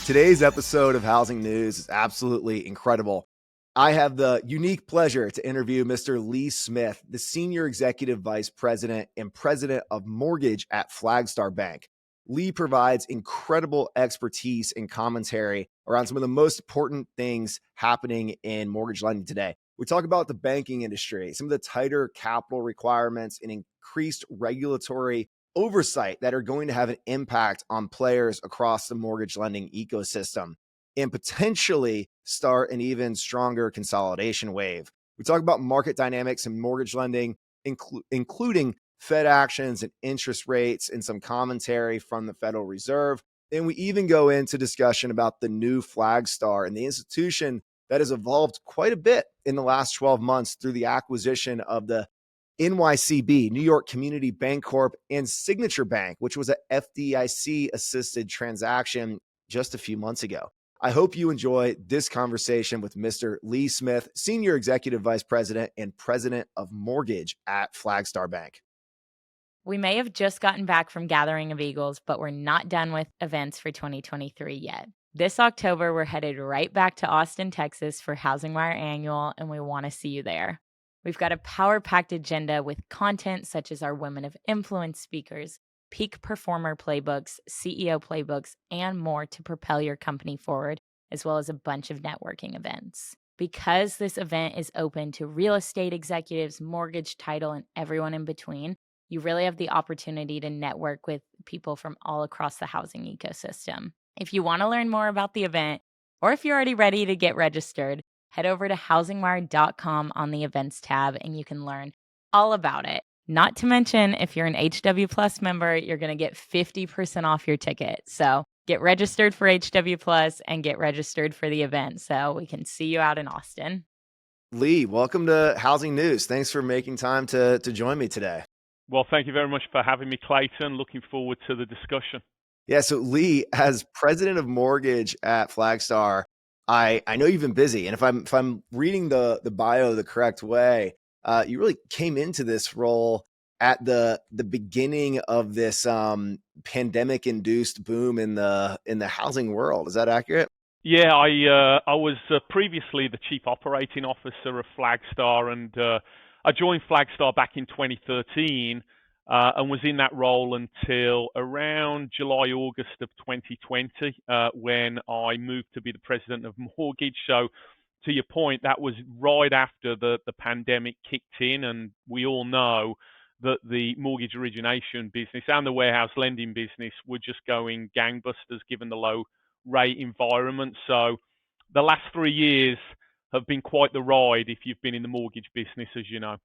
Today's episode of Housing News is absolutely incredible. I have the unique pleasure to interview Mr. Lee Smith, the Senior Executive Vice President and President of Mortgage at Flagstar Bank. Lee provides incredible expertise and commentary around some of the most important things happening in mortgage lending today. We talk about the banking industry, some of the tighter capital requirements and increased regulatory oversight that are going to have an impact on players across the mortgage lending ecosystem and potentially start an even stronger consolidation wave. We talk about market dynamics and mortgage lending, including Fed actions and interest rates and some commentary from the Federal Reserve. And we even go into discussion about the new Flagstar and the institution that has evolved quite a bit in the last 12 months through the acquisition of the NYCB, New York Community Bancorp, and Signature Bank, which was a FDIC-assisted transaction just a few months ago. I hope you enjoy this conversation with Mr. Lee Smith, Senior Executive Vice President and President of Mortgage at Flagstar Bank. We may have just gotten back from Gathering of Eagles, but we're not done with events for 2023 yet. This October, we're headed right back to Austin, Texas for HousingWire Annual, and we want to see you there. We've got a power-packed agenda with content such as our Women of Influence speakers, peak performer playbooks, CEO playbooks, and more to propel your company forward, as well as a bunch of networking events. Because this event is open to real estate executives, mortgage, title, and everyone in between, you really have the opportunity to network with people from all across the housing ecosystem. If you want to learn more about the event, or if you're already ready to get registered, head over to HousingWire.com on the events tab and you can learn all about it. Not to mention, if you're an HW Plus member, you're going to get 50% off your ticket. So get registered for HW Plus and get registered for the event so we can see you out in Austin. Lee, welcome to Housing News. Thanks for making time to join me today. Well, thank you very much for having me, Clayton. Looking forward to the discussion. Yeah, so Lee, as president of mortgage at Flagstar, I know you've been busy, and if I'm reading the bio the correct way, you really came into this role at the beginning of this pandemic-induced boom in the housing world. Is that accurate? Yeah, I was previously the chief operating officer of Flagstar, and I joined Flagstar back in 2013. And was in that role until around July, August of 2020, when I moved to be the president of mortgage. So to your point, that was right after the pandemic kicked in, and we all know that the mortgage origination business and the warehouse lending business were just going gangbusters given the low rate environment. So the last 3 years have been quite the ride if you've been in the mortgage business, as you know.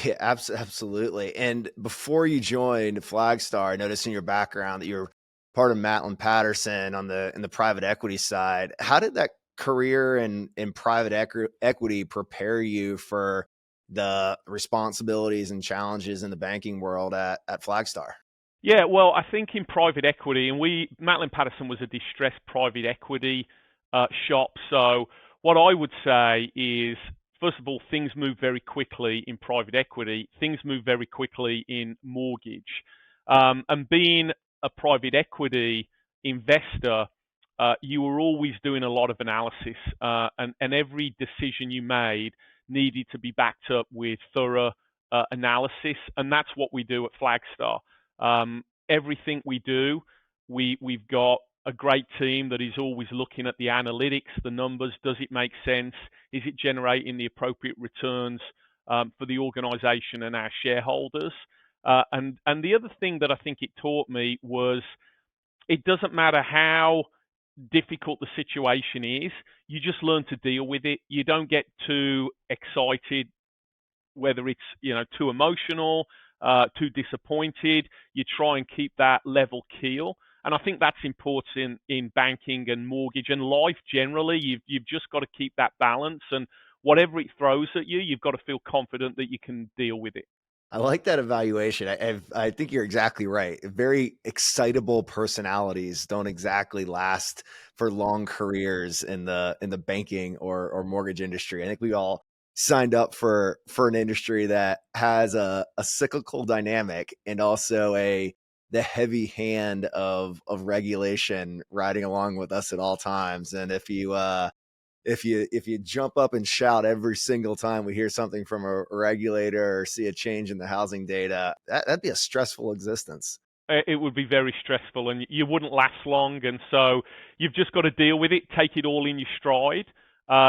Yeah, absolutely. And before you joined Flagstar, I noticed in your background that you're part of Matlin Patterson in the private equity side. How did that career in private equity prepare you for the responsibilities and challenges in the banking world at Flagstar? Yeah, well, I think in private equity, and Matlin Patterson was a distressed private equity shop. So what I would say is, first of all, things move very quickly in private equity. Things move very quickly in mortgage. And being a private equity investor, you were always doing a lot of analysis, and every decision you made needed to be backed up with thorough analysis. And that's what we do at Flagstar. Everything we do, we've got a great team that is always looking at the analytics, the numbers. Does it make sense? Is it generating the appropriate returns for the organization and our shareholders? And the other thing that I think it taught me was it doesn't matter how difficult the situation is, you just learn to deal with it. You don't get too excited, whether it's too emotional, too disappointed. You try and keep that level keel. And I think that's important in banking and mortgage and life generally. You've just got to keep that balance, and whatever it throws at you, you've got to feel confident that you can deal with it. I like that evaluation. I think you're exactly right. Very excitable personalities don't exactly last for long careers in the banking or mortgage industry. I think we all signed up for an industry that has a cyclical dynamic and also a the heavy hand of regulation riding along with us at all times. And if you jump up and shout every single time we hear something from a regulator or see a change in the housing data, that'd be a stressful existence. It would be very stressful, and you wouldn't last long. And so you've just got to deal with it, take it all in your stride.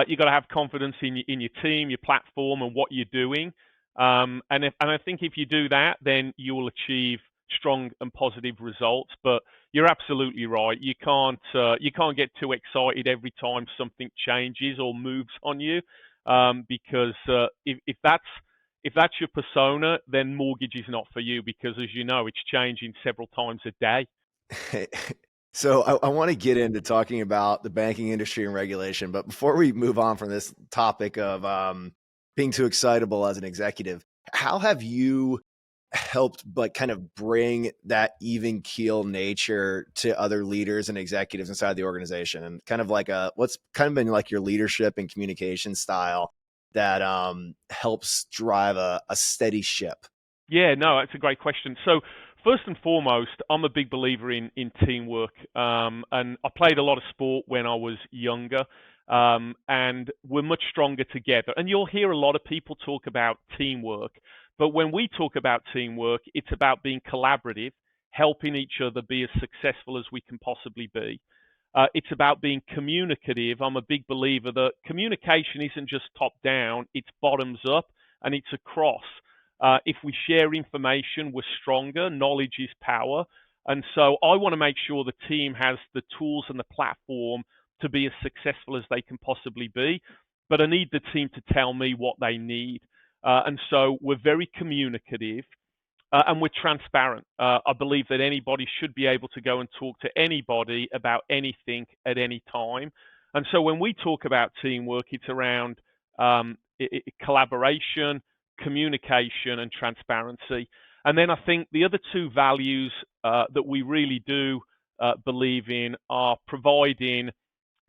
You've got to have confidence in your team, your platform, and what you're doing. And I think if you do that, then you will achieve strong and positive results. But you're absolutely right. You can't get too excited every time something changes or moves on you, because if that's your persona, then mortgage is not for you because, as you know, it's changing several times a day. So I want to get into talking about the banking industry and regulation, but before we move on from this topic of being too excitable as an executive, how have you helped like kind of bring that even keel nature to other leaders and executives inside the organization, and kind of like what's kind of been like your leadership and communication style that helps drive a steady ship? Yeah, no, that's a great question. So first and foremost, I'm a big believer in teamwork, and I played a lot of sport when I was younger, and we're much stronger together. And you'll hear a lot of people talk about teamwork, but when we talk about teamwork, it's about being collaborative, helping each other be as successful as we can possibly be. It's about being communicative. I'm a big believer that communication isn't just top down, it's bottoms up and it's across. If we share information, we're stronger. Knowledge is power. And so I want to make sure the team has the tools and the platform to be as successful as they can possibly be. But I need the team to tell me what they need. And so we're very communicative. And we're transparent. I believe that anybody should be able to go and talk to anybody about anything at any time. And so when we talk about teamwork, it's around collaboration, communication, and transparency. And then I think the other two values that we really do believe in are providing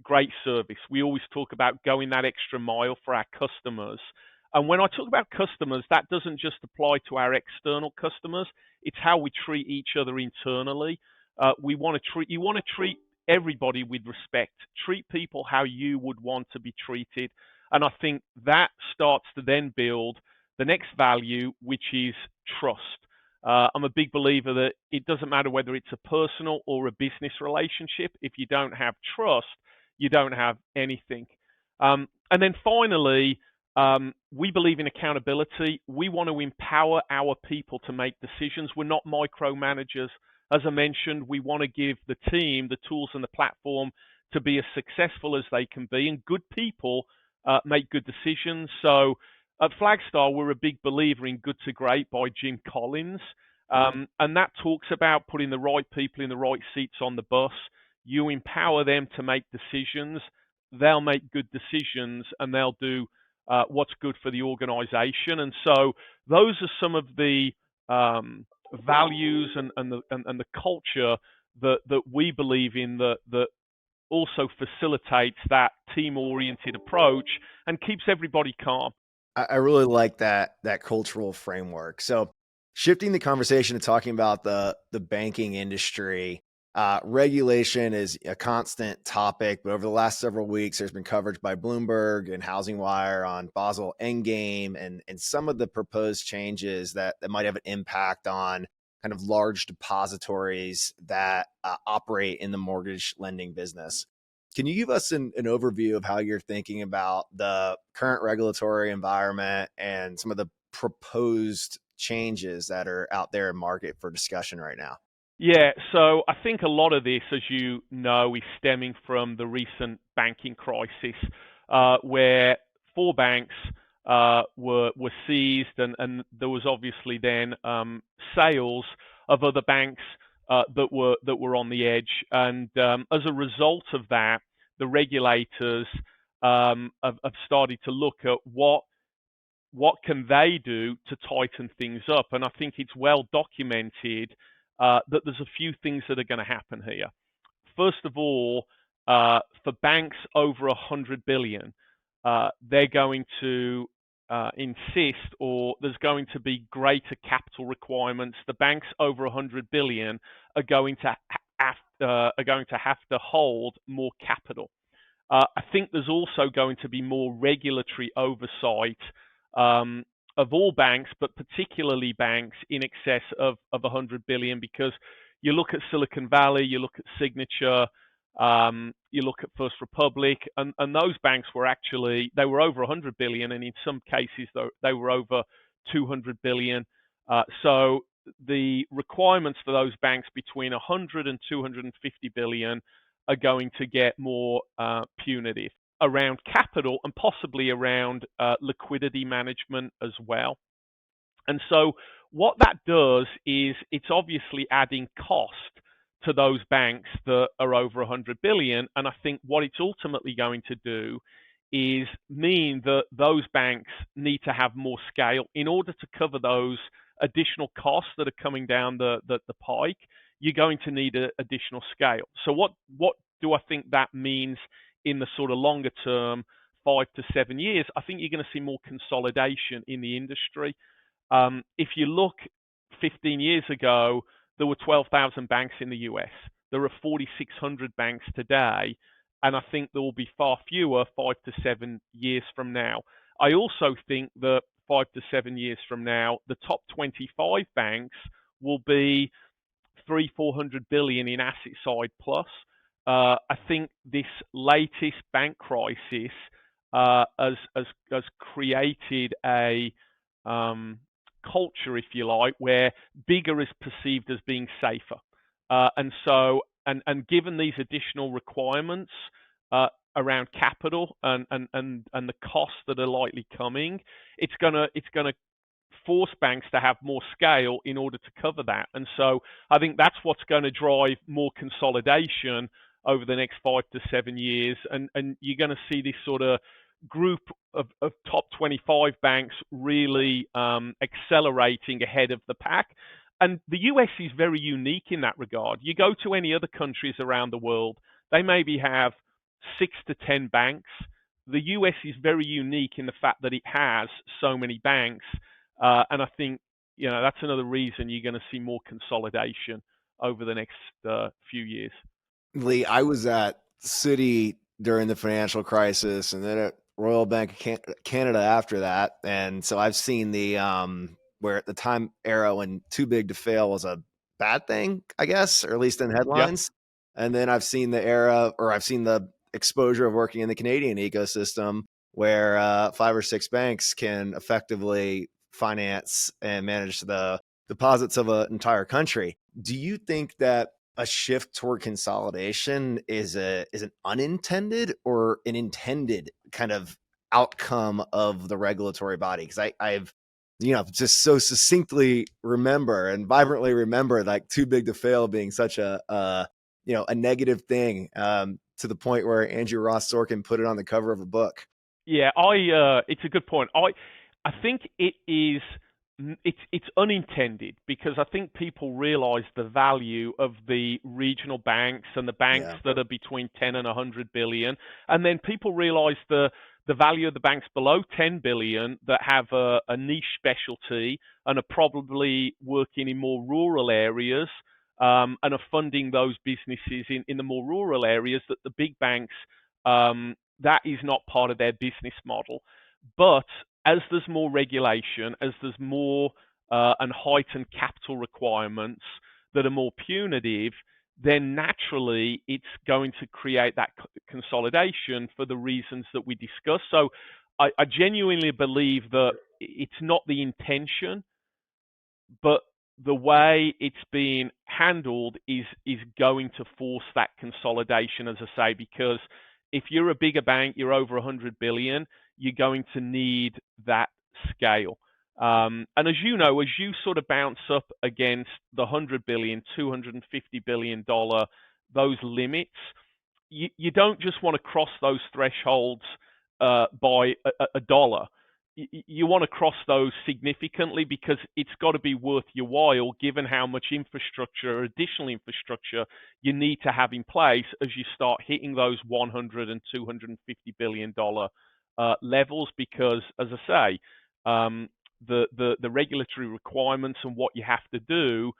great service. We always talk about going that extra mile for our customers. And when I talk about customers, that doesn't just apply to our external customers. It's how we treat each other internally. You want to treat everybody with respect. Treat people how you would want to be treated. And I think that starts to then build the next value, which is trust. I'm a big believer that it doesn't matter whether it's a personal or a business relationship. If you don't have trust, you don't have anything. And then finally, we believe in accountability. We want to empower our people to make decisions. We're not micromanagers. As I mentioned, we want to give the team the tools and the platform to be as successful as they can be. And good people make good decisions. So at Flagstar, we're a big believer in Good to Great by Jim Collins. And that talks about putting the right people in the right seats on the bus. You empower them to make decisions. They'll make good decisions and they'll do what's good for the organization. And so those are some of the values and the culture that we believe in that also facilitates that team-oriented approach and keeps everybody calm. I really like that cultural framework. So shifting the conversation to talking about the banking industry, regulation is a constant topic, but over the last several weeks, there's been coverage by Bloomberg and HousingWire on Basel Endgame and some of the proposed changes that might have an impact on kind of large depositories that operate in the mortgage lending business. Can you give us an overview of how you're thinking about the current regulatory environment and some of the proposed changes that are out there in market for discussion right now? Yeah, so I think a lot of this, as you know, is stemming from the recent banking crisis, where four banks were seized, and there was obviously then sales of other banks that were on the edge, and as a result of that, the regulators have started to look at what can they do to tighten things up, and I think it's well documented that there's a few things that are going to happen here. First of all, for banks over 100 billion, they're going to insist, or there's going to be greater capital requirements. The banks over 100 billion are going to have to hold more capital. I think there's also going to be more regulatory oversight of all banks, but particularly banks in excess of 100 billion, because you look at Silicon Valley, you look at Signature, you look at First Republic, and those banks were actually, they were over 100 billion, and in some cases they were over 200 billion. So the requirements for those banks between 100 and 250 billion are going to get more punitive around capital, and possibly around liquidity management as well. And so what that does is it's obviously adding cost to those banks that are over 100 billion. And I think what it's ultimately going to do is mean that those banks need to have more scale in order to cover those additional costs that are coming down the pike. You're going to need additional scale. So what do I think that means in the sort of longer term, 5 to 7 years? I think you're going to see more consolidation in the industry. If you look 15 years ago, there were 12,000 banks in the US. There are 4,600 banks today, and I think there will be far fewer 5 to 7 years from now. I also think that 5 to 7 years from now, the top 25 banks will be 400 billion in asset side plus. I think this latest bank crisis has created a culture, if you like, where bigger is perceived as being safer. And given these additional requirements around capital and the costs that are likely coming, it's gonna force banks to have more scale in order to cover that. And so I think that's what's going to drive more consolidation over the next 5 to 7 years. And you're going to see this sort of group of top 25 banks really accelerating ahead of the pack. And the US is very unique in that regard. You go to any other countries around the world, they maybe have 6 to 10 banks. The US is very unique in the fact that it has so many banks. And I think, that's another reason you're going to see more consolidation over the next few years. Lee, I was at Citi during the financial crisis, and then at Royal Bank of Canada after that. And so I've seen the where at the time era when too big to fail was a bad thing, I guess, or at least in headlines. Yeah. And then I've seen the exposure of working in the Canadian ecosystem where 5 or 6 banks can effectively finance and manage the deposits of an entire country. Do you think that a shift toward consolidation is an unintended or an intended kind of outcome of the regulatory body? Because I've just so succinctly remember and vibrantly remember like too big to fail being such a negative thing, to the point where Andrew Ross Sorkin put it on the cover of a book. Yeah, it's a good point. I think it's unintended, because I think people realize the value of the regional banks and the banks that are between 10 and 100 billion. And then people realize the value of the banks below 10 billion that have a niche specialty and are probably working in more rural areas, and are funding those businesses in the more rural areas that the big banks, that is not part of their business model. But as there's more regulation, as there's more and heightened capital requirements that are more punitive, then naturally it's going to create that consolidation for the reasons that we discussed. So I genuinely believe that it's not the intention, but the way it's being handled is going to force that consolidation, as I say, because if you're a bigger bank, you're over 100 billion, you're going to need that scale. And as you know, as you sort of bounce up against the 100 billion, $250 billion, those limits, you don't just want to cross those thresholds by a dollar. You want to cross those significantly, because it's got to be worth your while, given how much infrastructure, additional infrastructure you need to have in place as you start hitting those 100 and $250 billion levels. Because, as I say, the regulatory requirements and what you have to do,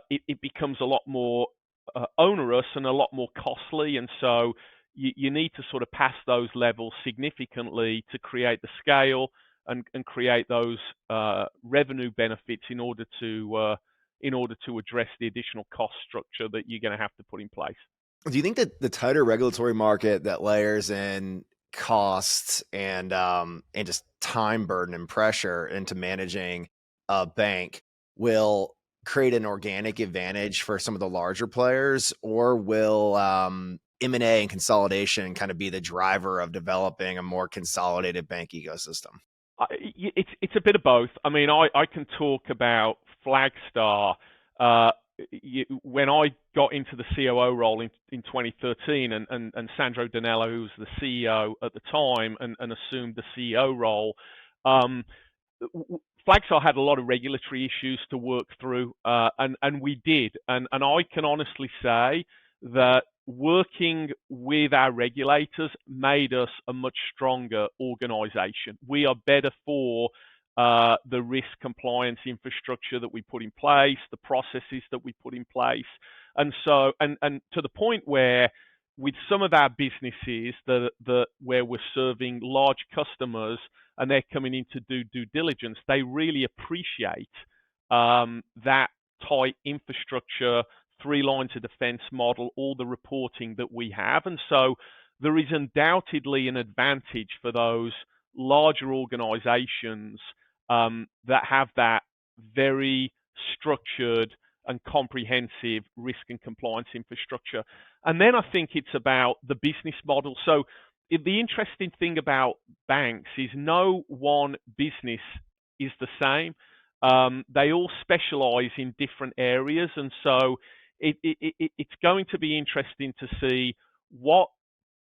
it becomes a lot more onerous and a lot more costly. And so you need to sort of pass those levels significantly to create the scale and create those revenue benefits in order to address the additional cost structure that you're going to have to put in place. Do you think that the tighter regulatory market that layers in costs and just time burden and pressure into managing a bank will create an organic advantage for some of the larger players, or will M&A and consolidation kind of be the driver of developing a more consolidated bank ecosystem? It's a bit of both. I mean, I can talk about Flagstar. When I got into the COO role in 2013, and Sandro Danello, who was the CEO at the time, and assumed the CEO role, Flagstar had a lot of regulatory issues to work through, and we did. And I can honestly say that working with our regulators made us a much stronger organization. We are better for the risk compliance infrastructure that we put in place, the processes that we put in place. And so, and to the point where with some of our businesses where we're serving large customers and they're coming in to do due diligence, they really appreciate that tight infrastructure, 3 lines of defense model, all the reporting that we have. And so there is undoubtedly an advantage for those larger organizations that have that very structured and comprehensive risk and compliance infrastructure. And then I think it's about the business model. So the interesting thing about banks is no one business is the same. They all specialize in different areas. And so it's going to be interesting to see what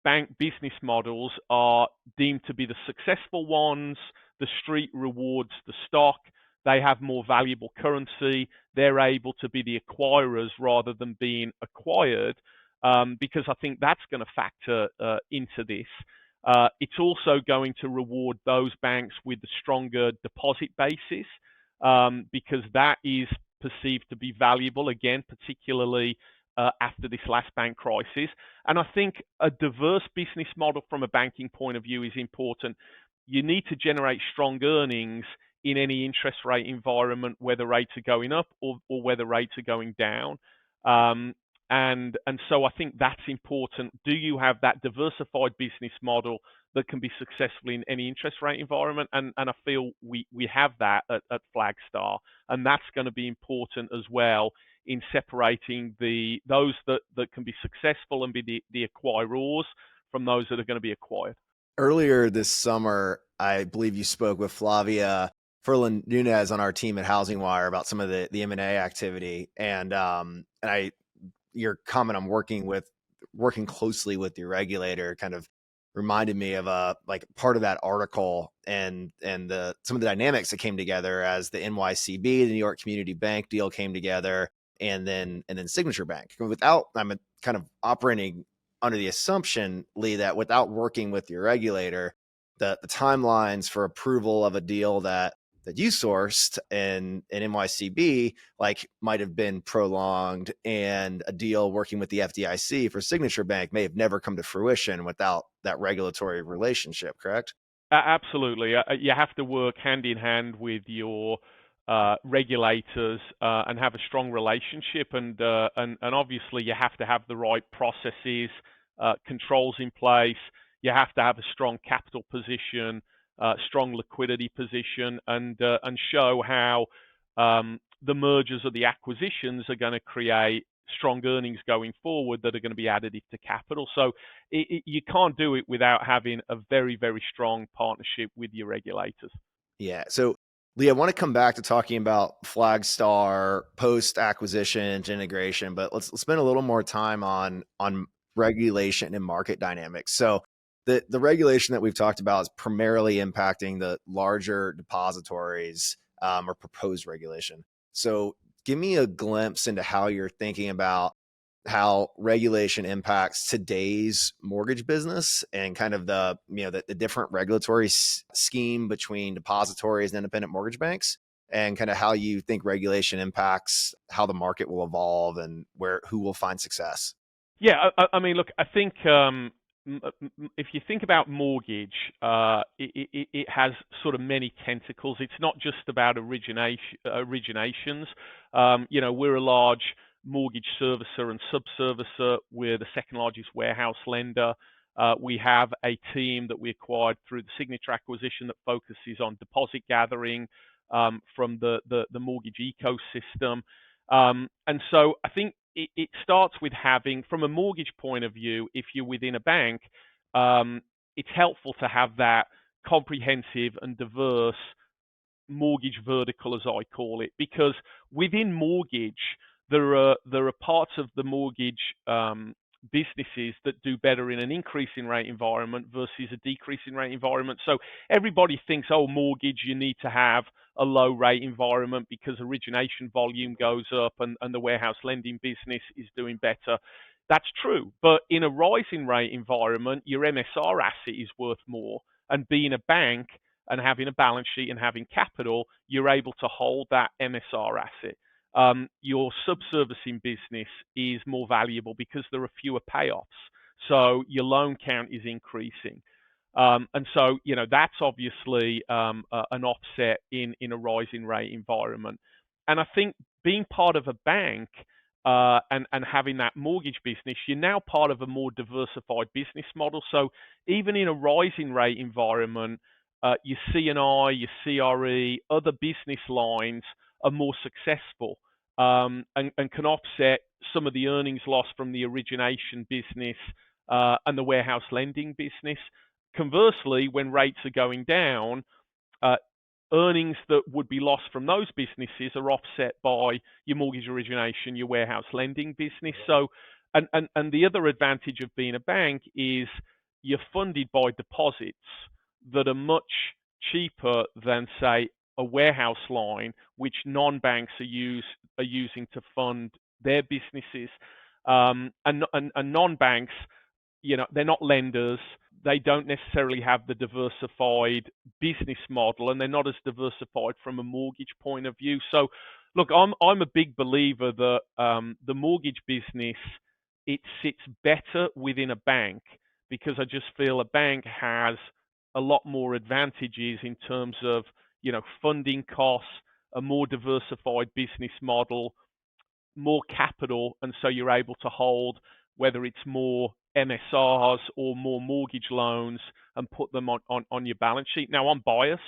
bank business models are deemed to be the successful ones. The street rewards the stock. They have more valuable currency. They're able to be the acquirers rather than being acquired, because I think that's going to factor into this. It's also going to reward those banks with the stronger deposit basis, because that is perceived to be valuable, again, particularly after this last bank crisis. And I think a diverse business model from a banking point of view is important. You need to generate strong earnings in any interest rate environment, whether rates are going up or whether rates are going down. And so I think that's important. Do you have that diversified business model that can be successful in any interest rate environment? And I feel we have that at Flagstar, and that's going to be important as well in separating those that can be successful and be the acquirers from those that are going to be acquired. Earlier this summer, I believe you spoke with Flavia Ferland Nunez on our team at HousingWire about some of the M&A activity, and your comment on working closely with your regulator kind of reminded me of part of that article and some of the dynamics that came together as the NYCB, the New York Community Bank deal came together, and then Signature Bank. I'm kind of operating under the assumption, Lee, that without working with your regulator, the timelines for approval of a deal that you sourced in NYCB might have been prolonged, and a deal working with the FDIC for Signature Bank may have never come to fruition without that regulatory relationship, correct? Absolutely. You have to work hand in hand with your regulators and have a strong relationship, and obviously you have to have the right processes, controls in place. You have to have a strong capital position, strong liquidity position, and show how the mergers or the acquisitions are going to create strong earnings going forward that are going to be additive to capital. So you can't do it without having a very, very strong partnership with your regulators. Yeah. So, Lee, I want to come back to talking about Flagstar post-acquisition integration, but let's spend a little more time on regulation and market dynamics. So the regulation that we've talked about is primarily impacting the larger depositories, or proposed regulation. So give me a glimpse into how you're thinking about how regulation impacts today's mortgage business and kind of the different regulatory scheme between depositories and independent mortgage banks, and kind of how you think regulation impacts how the market will evolve and who will find success. Yeah, I mean, look, I think if you think about mortgage, it has sort of many tentacles. It's not just about originations. We're a large mortgage servicer and subservicer. We're the second largest warehouse lender. We have a team that we acquired through the Signature acquisition that focuses on deposit gathering from the mortgage ecosystem. And so I think it starts with having, from a mortgage point of view, if you're within a bank, it's helpful to have that comprehensive and diverse mortgage vertical, as I call it, because within mortgage, there are parts of the mortgage businesses that do better in an increasing rate environment versus a decreasing rate environment. So everybody thinks, oh, mortgage, you need to have a low rate environment because origination volume goes up and the warehouse lending business is doing better. That's true. But in a rising rate environment, your MSR asset is worth more. And being a bank and having a balance sheet and having capital, you're able to hold that MSR asset. Your subservicing business is more valuable because there are fewer payoffs. So your loan count is increasing. And so, that's obviously an offset in a rising rate environment. And I think being part of a bank and having that mortgage business, you're now part of a more diversified business model. So even in a rising rate environment, your C&I, your CRE, other business lines are more successful and can offset some of the earnings loss from the origination business and the warehouse lending business. Conversely, when rates are going down, earnings that would be lost from those businesses are offset by your mortgage origination, your warehouse lending business. So, and the other advantage of being a bank is you're funded by deposits that are much cheaper than, say, a warehouse line, which non-banks are using to fund their businesses. And non-banks, they're not lenders. They don't necessarily have the diversified business model, and they're not as diversified from a mortgage point of view. So, look, I'm a big believer that the mortgage business, it sits better within a bank because I just feel a bank has a lot more advantages in terms of funding costs, a more diversified business model, more capital, and so you're able to hold whether it's more MSRs or more mortgage loans and put them on your balance sheet. Now I'm biased,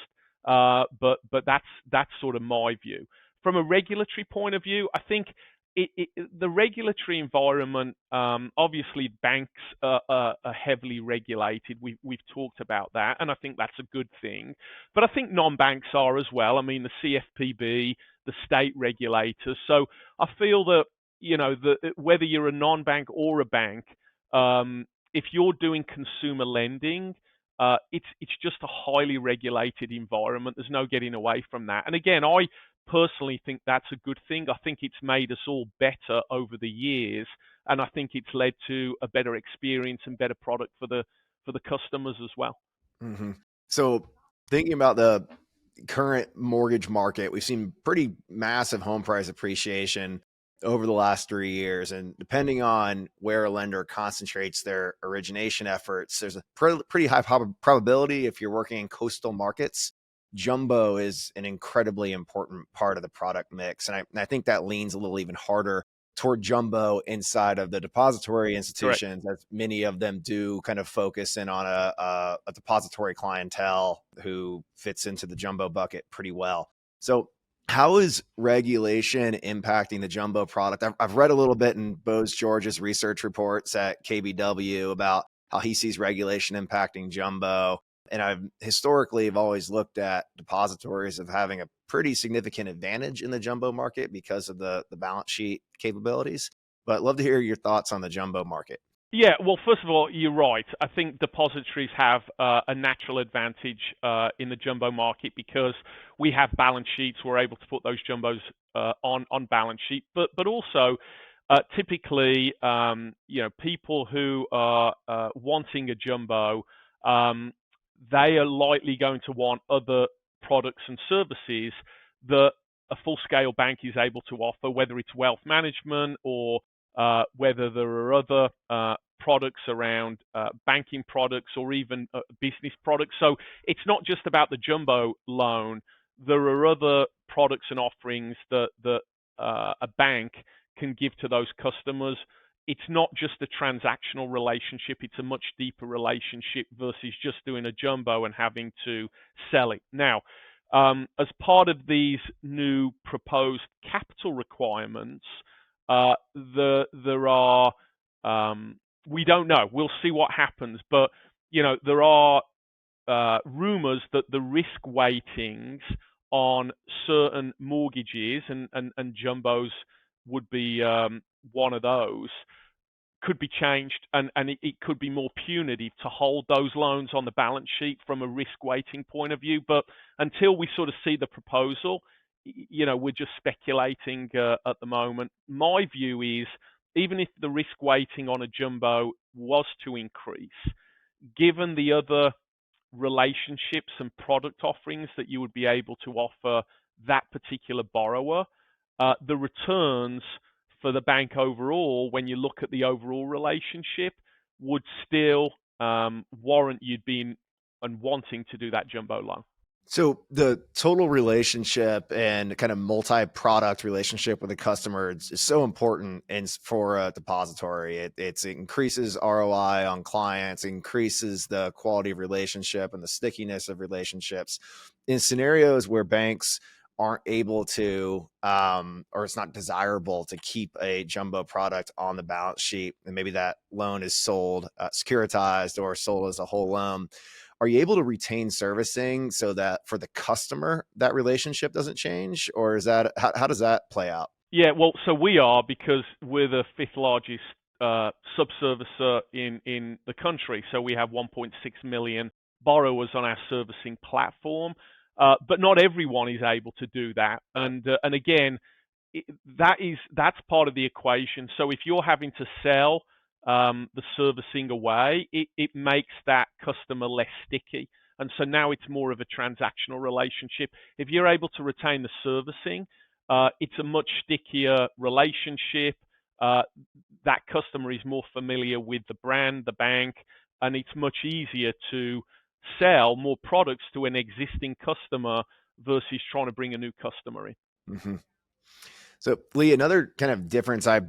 but that's sort of my view. From a regulatory point of view, I think the regulatory environment, obviously banks are heavily regulated. We've talked about that, and I think that's a good thing. But I think non-banks are as well. I mean, the CFPB, the state regulators. So I feel that whether you're a non-bank or a bank, if you're doing consumer lending, it's just a highly regulated environment. There's no getting away from that. And again, I personally think that's a good thing. I think it's made us all better over the years, and I think it's led to a better experience and better product for the customers as well. Mm-hmm. So thinking about the current mortgage market, we've seen pretty massive home price appreciation over the last 3 years. And depending on where a lender concentrates their origination efforts, there's a pretty high probability if you're working in coastal markets, jumbo is an incredibly important part of the product mix. And I think that leans a little even harder toward jumbo inside of the depository institutions, Correct. as many of them do kind of focus in on a depository clientele who fits into the jumbo bucket pretty well. So how is regulation impacting the jumbo product? I've read a little bit in Bose George's research reports at KBW about how he sees regulation impacting jumbo. And I've historically always looked at depositories of having a pretty significant advantage in the jumbo market because of the balance sheet capabilities. But I'd love to hear your thoughts on the jumbo market. Yeah, well, first of all, you're right. I think depositories have a natural advantage in the jumbo market because we have balance sheets. We're able to put those jumbos on balance sheet. But also, Typically, people who are wanting a jumbo, they are likely going to want other products and services that a full-scale bank is able to offer, whether it's wealth management or whether there are other products around banking products or even business products. So it's not just about the jumbo loan. There are other products and offerings that a bank can give to those customers. It's not just a transactional relationship, it's a much deeper relationship versus just doing a jumbo and having to sell it. Now, as part of these new proposed capital requirements, there are, we don't know, we'll see what happens, but there are rumors that the risk weightings on certain mortgages, and jumbos would be one of those, could be changed, and it could be more punitive to hold those loans on the balance sheet from a risk weighting point of view. But until we sort of see the proposal, we're just speculating at the moment. My view is, even if the risk weighting on a jumbo was to increase, given the other relationships and product offerings that you would be able to offer that particular borrower, the returns for the bank overall, when you look at the overall relationship, would still warrant you being and wanting to do that jumbo loan. So the total relationship and kind of multi-product relationship with the customer is so important, and for a depository, it increases ROI on clients, increases the quality of relationship and the stickiness of relationships. In scenarios where banks aren't able to, or it's not desirable to keep a jumbo product on the balance sheet, and maybe that loan is sold securitized or sold as a whole loan, are you able to retain servicing so that for the customer, that relationship doesn't change? Or is that, how does that play out? Yeah, well, so we are, because we're the fifth largest subservicer in the country. So we have 1.6 million borrowers on our servicing platform. But not everyone is able to do that. And again, that's part of the equation. So if you're having to sell the servicing away, it makes that customer less sticky. And so now it's more of a transactional relationship. If you're able to retain the servicing, it's a much stickier relationship. That customer is more familiar with the brand, the bank, and it's much easier to sell more products to an existing customer versus trying to bring a new customer in. Mm-hmm. So, Lee, another kind of difference I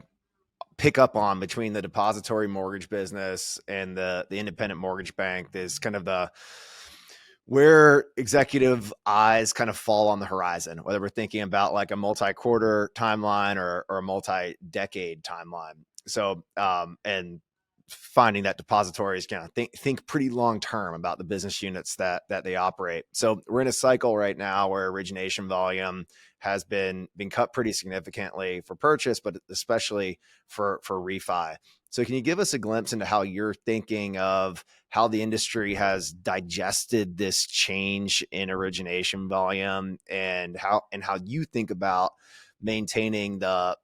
pick up on between the depository mortgage business and the independent mortgage bank is kind of where executive eyes kind of fall on the horizon, whether we're thinking about like a multi-quarter timeline or a multi-decade timeline. So, and finding that depositories can think pretty long term about the business units that they operate. So we're in a cycle right now where origination volume has been cut pretty significantly for purchase, but especially for refi. So can you give us a glimpse into how you're thinking of how the industry has digested this change in origination volume, and how you think about maintaining the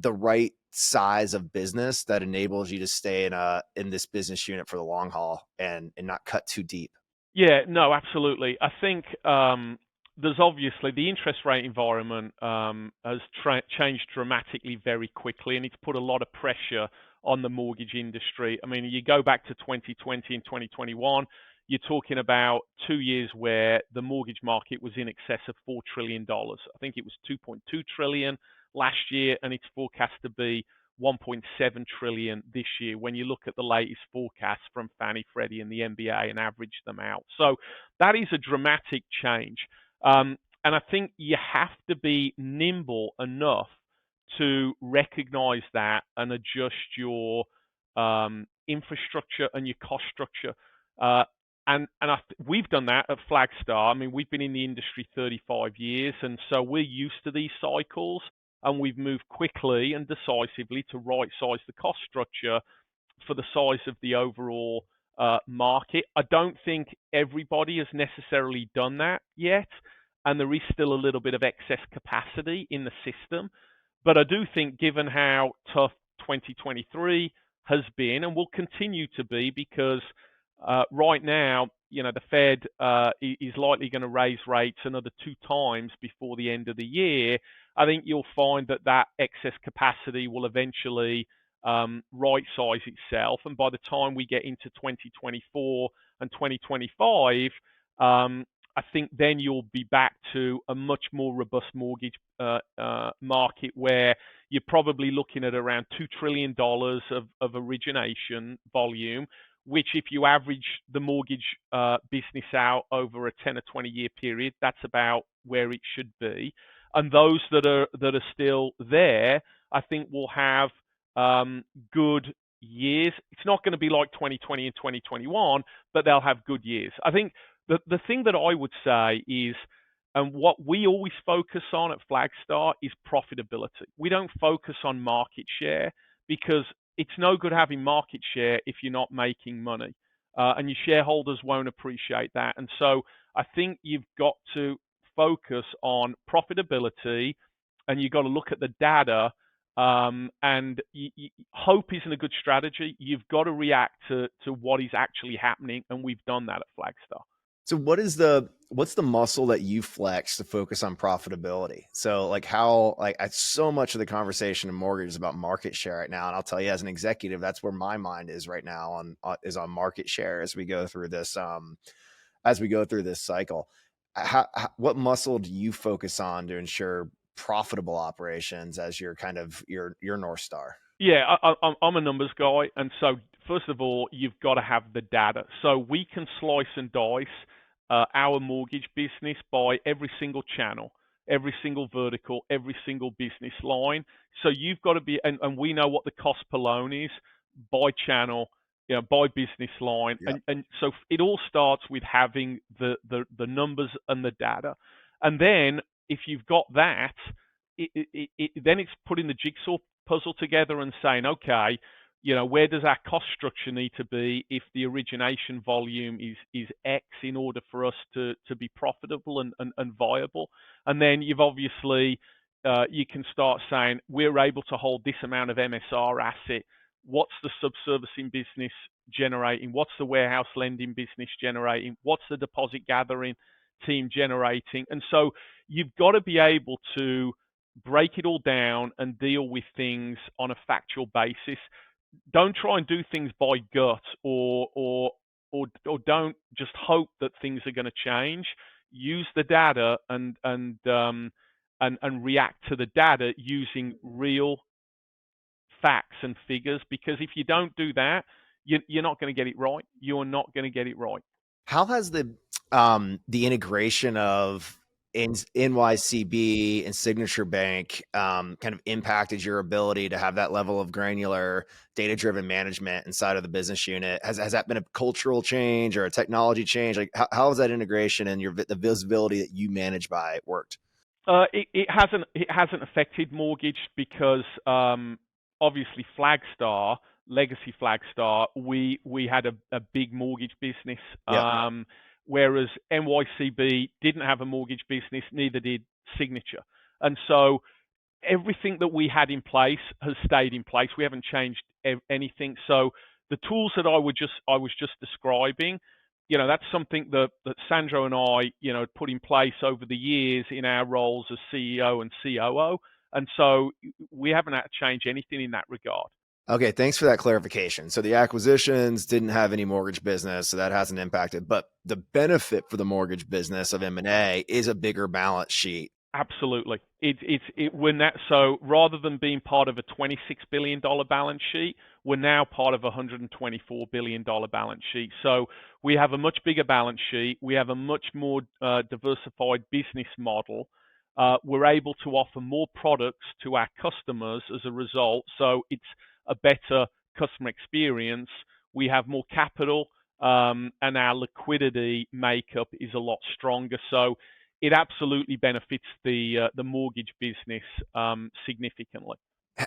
right size of business that enables you to stay in this business unit for the long haul and not cut too deep? Yeah, no, absolutely. I think there's obviously the interest rate environment has changed dramatically very quickly, and it's put a lot of pressure on the mortgage industry. I mean, you go back to 2020 and 2021, you're talking about 2 years where the mortgage market was in excess of $4 trillion. I think it was 2.2 trillion last year, and it's forecast to be 1.7 trillion this year when you look at the latest forecasts from Fannie, Freddie, and the NBA and average them out. So that is a dramatic change. And I think you have to be nimble enough to recognize that and adjust your infrastructure and your cost structure. And we've done that at Flagstar. I mean, we've been in the industry 35 years, and so we're used to these cycles, and we've moved quickly and decisively to right-size the cost structure for the size of the overall market. I don't think everybody has necessarily done that yet, and there is still a little bit of excess capacity in the system. But I do think, given how tough 2023 has been and will continue to be, because right now, the Fed is likely going to raise rates another 2 times before the end of the year. I think you'll find that excess capacity will eventually right size itself, and by the time we get into 2024 and 2025, I think then you'll be back to a much more robust mortgage market, where you're probably looking at around $2 trillion of origination volume, which, if you average the mortgage business out over a 10 or 20 year period, that's about where it should be. And those that are still there, I think will have good years. It's not going to be like 2020 and 2021, but they'll have good years. I think the thing that I would say is, and what we always focus on at Flagstar, is profitability. We don't focus on market share, because it's no good having market share if you're not making money, and your shareholders won't appreciate that. And so I think you've got to focus on profitability, and you've got to look at the data. And hope isn't a good strategy. You've got to react to what is actually happening, and we've done that at Flagstar. So what's the muscle that you flex to focus on profitability? So so much of the conversation in mortgage is about market share right now. And I'll tell you, as an executive, that's where my mind is right now on market share as we go through this, cycle. What muscle do you focus on to ensure profitable operations as your kind of your North Star? Yeah, I'm a numbers guy. And so first of all, you've got to have the data. So we can slice and dice our mortgage business by every single channel, every single vertical, every single business line. So you've got to be, and we know what the cost per loan is by channel, by business line. Yep. And so it all starts with having the numbers and the data. And then if you've got that, then it's putting the jigsaw puzzle together and saying, okay, where does our cost structure need to be if the origination volume is X in order for us to be profitable and viable? And then you've obviously, you can start saying, we're able to hold this amount of MSR asset. What's the subservicing business generating? What's the warehouse lending business generating? What's the deposit gathering team generating? And so you've got to be able to break it all down and deal with things on a factual basis. Don't try and do things by gut, or don't just hope that things are going to change. Use the data and react to the data using real facts and figures, because if you don't do that, you're not going to get it right. You're not going to get it right. How has the integration of NYCB and Signature Bank kind of impacted your ability to have that level of granular data-driven management inside of the business unit? Has that been a cultural change or a technology change? Like how has that integration and the visibility that you manage by worked? It hasn't affected mortgage, because obviously Flagstar, legacy Flagstar, we had a big mortgage business. Yep. Whereas NYCB didn't have a mortgage business, neither did Signature. And so everything that we had in place has stayed in place. We haven't changed anything. So the tools that I was just describing, that's something that Sandro and I, put in place over the years in our roles as CEO and COO. And so we haven't had to change anything in that regard. Okay, thanks for that clarification. So the acquisitions didn't have any mortgage business, so that hasn't impacted. But the benefit for the mortgage business of M&A is a bigger balance sheet. Absolutely. So rather than being part of a $26 billion balance sheet, we're now part of a $124 billion balance sheet. So we have a much bigger balance sheet. We have a much more diversified business model. We're able to offer more products to our customers as a result. So it's a better customer experience. We have more capital, and our liquidity makeup is a lot stronger. So it absolutely benefits the mortgage business significantly.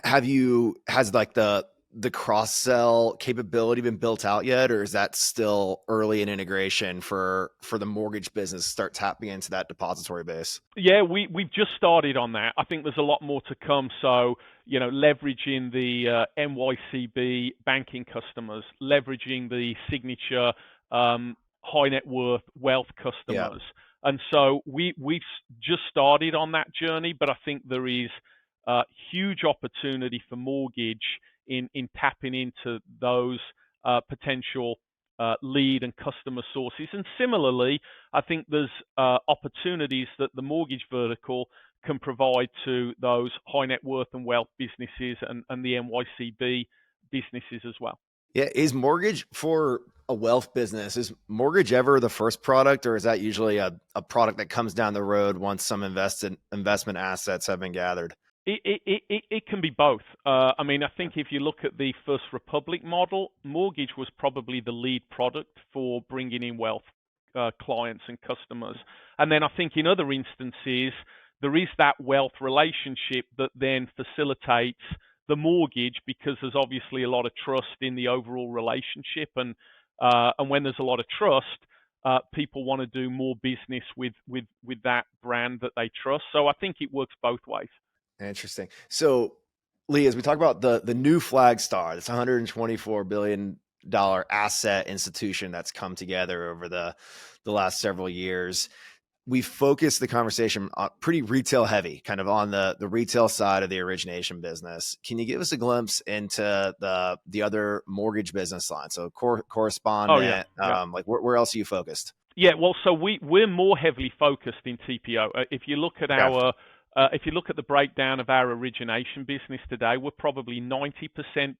Has like the cross-sell capability been built out yet, or is that still early in integration for the mortgage business to start tapping into that depository base? Yeah, we've just started on that. I think there's a lot more to come. So, leveraging the NYCB banking customers, leveraging the signature high net worth wealth Yeah. customers. And so we've just started on that journey, but I think there is huge opportunity for mortgage in tapping into those potential lead and customer sources. And similarly, I think there's opportunities that the mortgage vertical can provide to those high net worth and wealth businesses and the NYCB businesses as well. Yeah. Is mortgage for a wealth business, is mortgage ever the first product, or is that usually a product that comes down the road once some investment assets have been gathered? It can be both. I mean, I think if you look at the First Republic model, mortgage was probably the lead product for bringing in wealth clients and customers. And then I think in other instances, there is that wealth relationship that then facilitates the mortgage because there's obviously a lot of trust in the overall relationship. And when there's a lot of trust, people want to do more business with that brand that they trust. So I think it works both ways. Interesting. So, Lee, as we talk about the new Flagstar, this $124 billion asset institution that's come together over the last several years, we focused the conversation pretty retail heavy, kind of on the retail side of the origination business. Can you give us a glimpse into the other mortgage business line? So correspondent, like where else are you focused? Yeah, well, so we're more heavily focused in TPO. If you look at the breakdown of our origination business today, we're probably 90%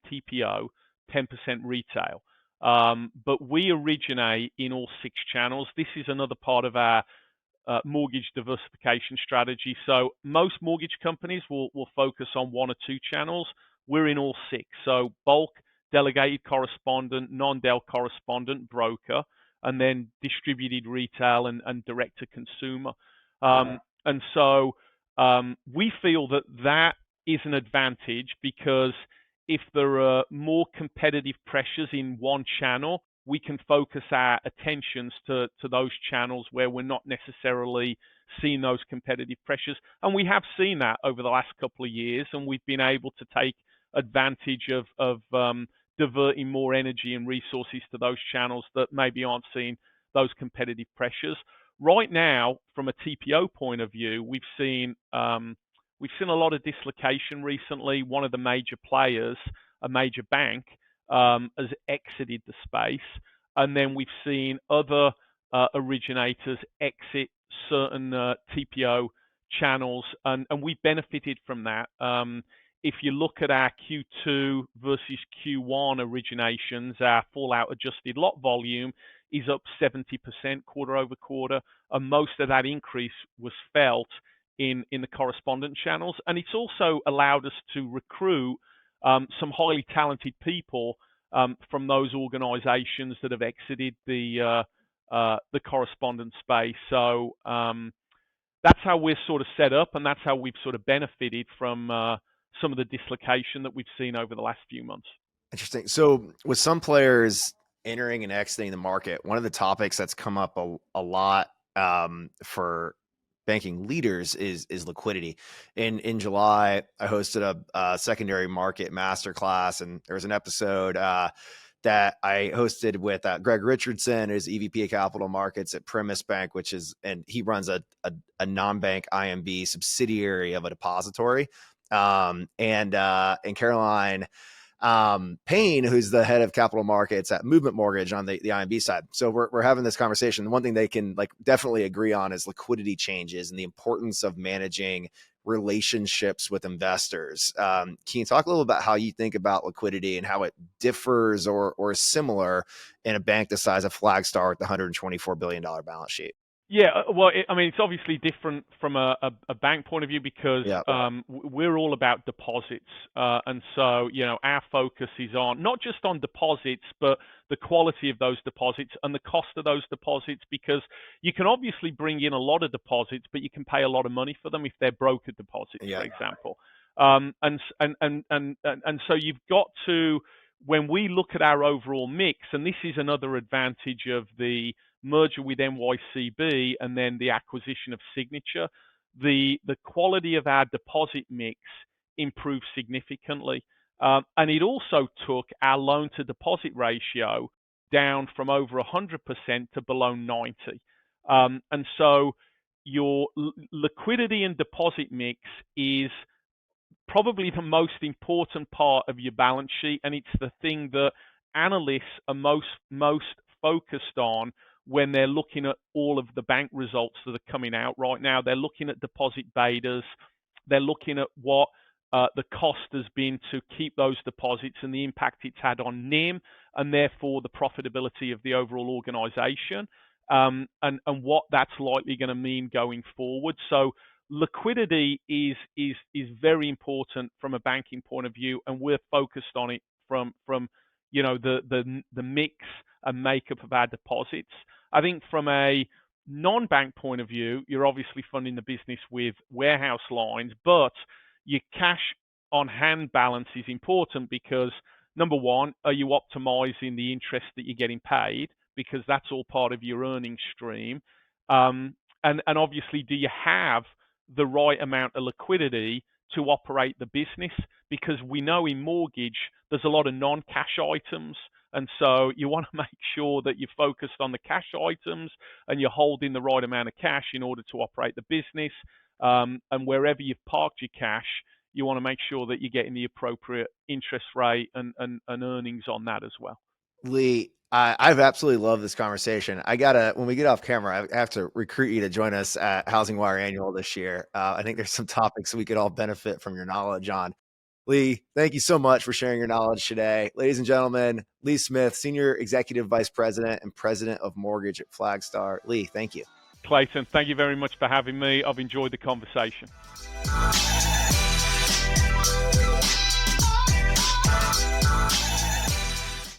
TPO, 10% retail. But we originate in all 6 channels. This is another part of our mortgage diversification strategy. So most mortgage companies will focus on 1 or 2 channels. We're in all 6. So bulk, delegated correspondent, non-del correspondent, broker, and then distributed retail and direct to consumer. And so we feel that is an advantage because if there are more competitive pressures in one channel, we can focus our attentions to those channels where we're not necessarily seeing those competitive pressures. And we have seen that over the last couple of years, and we've been able to take advantage of diverting more energy and resources to those channels that maybe aren't seeing those competitive pressures. Right now, from a TPO point of view, we've seen a lot of dislocation recently. One of the major players, a major bank, has exited the space, and then we've seen other originators exit certain TPO channels, and we benefited from that. If you look at our Q2 versus Q1 originations, our fallout adjusted lot volume is up 70% quarter over quarter, and most of that increase was felt in the correspondent channels. And it's also allowed us to recruit some highly talented people from those organizations that have exited the correspondent space. So that's how we're sort of set up, and that's how we've sort of benefited from some of the dislocation that we've seen over the last few months. Interesting. So with some players entering and exiting the market, one of the topics that's come up a lot for banking leaders is liquidity. In July, I hosted a secondary market masterclass, and there was an episode that I hosted with Greg Richardson, who's EVP of Capital Markets at Primis Bank, and he runs a non-bank IMB subsidiary of a depository. And Caroline Payne, who's the head of capital markets at Movement Mortgage on the IMB side. So we're having this conversation. The one thing they can definitely agree on is liquidity changes and the importance of managing relationships with investors. Can you talk a little about how you think about liquidity and how it differs or is similar in a bank the size of Flagstar with the $124 billion balance sheet? Yeah, well, it's obviously different from a bank point of view because we're all about deposits. And so, our focus is on not just on deposits, but the quality of those deposits and the cost of those deposits, because you can obviously bring in a lot of deposits, but you can pay a lot of money for them if they're broker deposits, for example. And so you've got to, when we look at our overall mix, and this is another advantage of the merger with NYCB and then the acquisition of Signature, the quality of our deposit mix improved significantly. And it also took our loan to deposit ratio down from over 100% to below 90. And so your liquidity and deposit mix is probably the most important part of your balance sheet, and it's the thing that analysts are most focused on when they're looking at all of the bank results that are coming out right now. They're looking at deposit betas, they're looking at what the cost has been to keep those deposits and the impact it's had on NIM, and therefore the profitability of the overall organization, and what that's likely going to mean going forward. So liquidity is very important from a banking point of view, and we're focused on it from the mix and makeup of our deposits. I think from a non-bank point of view, you're obviously funding the business with warehouse lines, but your cash on hand balance is important because, number one, are you optimizing the interest that you're getting paid? Because that's all part of your earnings stream. And obviously, do you have the right amount of liquidity to operate the business? Because we know in mortgage, there's a lot of non-cash items. And so you want to make sure that you're focused on the cash items and you're holding the right amount of cash in order to operate the business. And wherever you've parked your cash, you want to make sure that you're getting the appropriate interest rate and earnings on that as well. Lee, I've absolutely loved this conversation. When we get off camera, I have to recruit you to join us at HousingWire Annual this year. I think there's some topics we could all benefit from your knowledge on. Lee, thank you so much for sharing your knowledge today. Ladies and gentlemen, Lee Smith, Senior Executive Vice President and President of Mortgage at Flagstar. Lee, thank you. Clayton, thank you very much for having me. I've enjoyed the conversation.